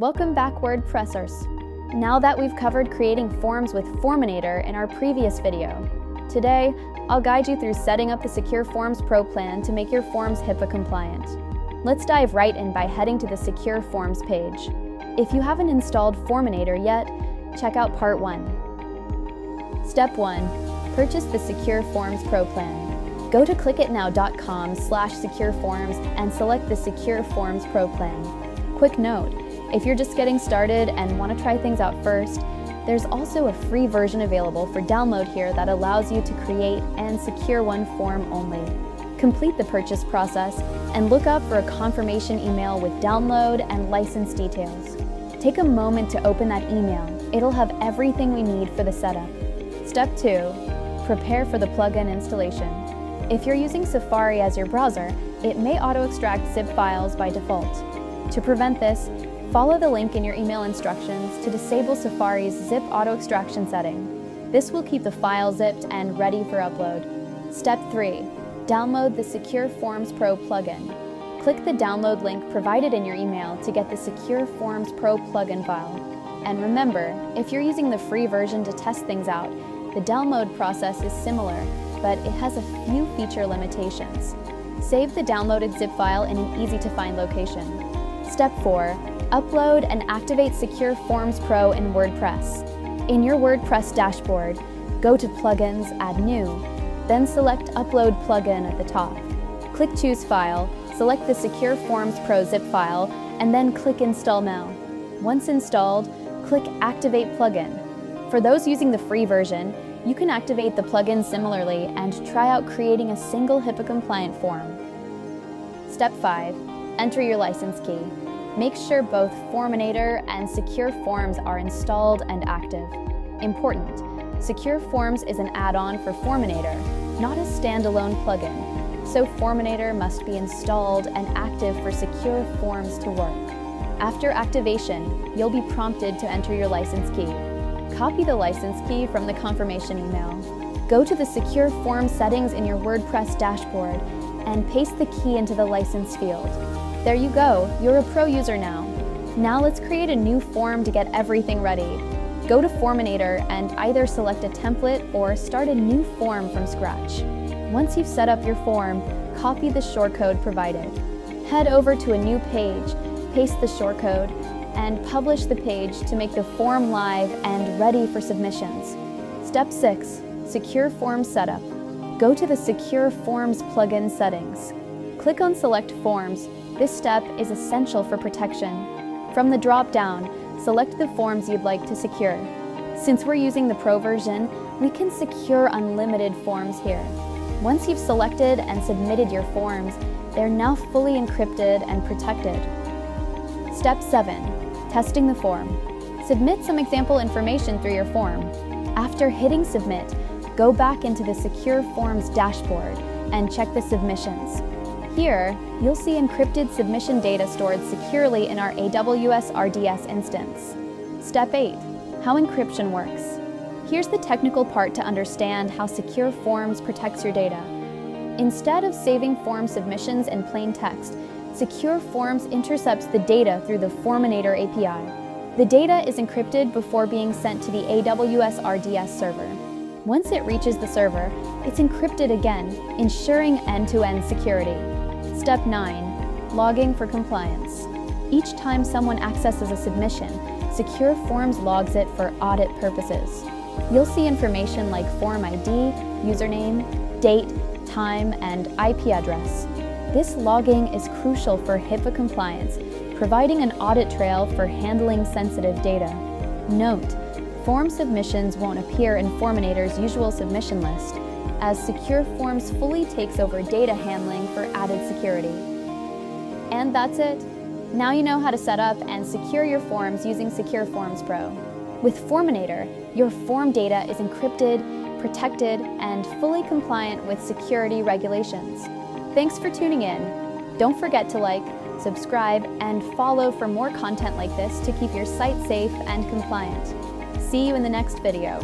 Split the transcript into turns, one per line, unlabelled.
Welcome back, WordPressers. Now that we've covered creating forms with Forminator in our previous video, today I'll guide you through setting up the Secure Forms Pro plan to make your forms HIPAA compliant. Let's dive right in by heading to the Secure Forms page. If you haven't installed Forminator yet, check out Part 1. Step 1. Purchase the Secure Forms Pro plan. Go to clikitnow.com/secureforms and select the Secure Forms Pro plan. Quick note, if you're just getting started and want to try things out first, there's also a free version available for download here that allows you to create and secure one form only. Complete the purchase process and look up for a confirmation email with download and license details. Take a moment to open that email. It'll have everything we need for the setup. Step 2. Prepare for the plugin installation. If you're using Safari as your browser, it may auto-extract zip files by default. To prevent this, follow the link in your email instructions to disable Safari's zip auto-extraction setting. This will keep the file zipped and ready for upload. Step 3. Download the Secure Forms Pro plugin. Click the download link provided in your email to get the Secure Forms Pro plugin file. And remember, if you're using the free version to test things out, the download process is similar, but it has a few feature limitations. Save the downloaded zip file in an easy-to-find location. Step 4. Upload and activate Secure Forms Pro in WordPress. In your WordPress dashboard, go to Plugins, Add New, then select Upload Plugin at the top. Click Choose File, select the Secure Forms Pro zip file, and then click Install Now. Once installed, click Activate Plugin. For those using the free version, you can activate the plugin similarly and try out creating a single HIPAA-compliant form. Step 5. Enter your license key. Make sure both Forminator and Secure Forms are installed and active. Important: Secure Forms is an add-on for Forminator, not a standalone plugin, so Forminator must be installed and active for Secure Forms to work. After activation, you'll be prompted to enter your license key. Copy the license key from the confirmation email. Go to the Secure Forms settings in your WordPress dashboard and paste the key into the license field. There you go, you're a pro user now. Now let's create a new form to get everything ready. Go to Forminator and either select a template or start a new form from scratch. Once you've set up your form, copy the shortcode provided. Head over to a new page, paste the shortcode, and publish the page to make the form live and ready for submissions. Step 6. Secure Forms Setup. Go to the Secure Forms plugin settings. Click on Select Forms. This step is essential for protection. From the drop-down, select the forms you'd like to secure. Since we're using the Pro version, we can secure unlimited forms here. Once you've selected and submitted your forms, they're now fully encrypted and protected. Step 7. Testing the form. Submit some example information through your form. After hitting Submit, go back into the Secure Forms dashboard and check the submissions. Here, you'll see encrypted submission data stored securely in our AWS RDS instance. Step 8. How encryption works. Here's the technical part to understand how Secure Forms protects your data. Instead of saving form submissions in plain text, Secure Forms intercepts the data through the Forminator API. The data is encrypted before being sent to the AWS RDS server. Once it reaches the server, it's encrypted again, ensuring end-to-end security. Step 9. Logging for compliance. Each time someone accesses a submission, Secure Forms logs it for audit purposes. You'll see information like form ID, username, date, time, and IP address. This logging is crucial for HIPAA compliance, providing an audit trail for handling sensitive data. Note: form submissions won't appear in Forminator's usual submission list, as Secure Forms fully takes over data handling for added security. And that's it. Now you know how to set up and secure your forms using Secure Forms Pro. With Forminator, your form data is encrypted, protected, and fully compliant with security regulations. Thanks for tuning in. Don't forget to like, subscribe, and follow for more content like this to keep your site safe and compliant. See you in the next video.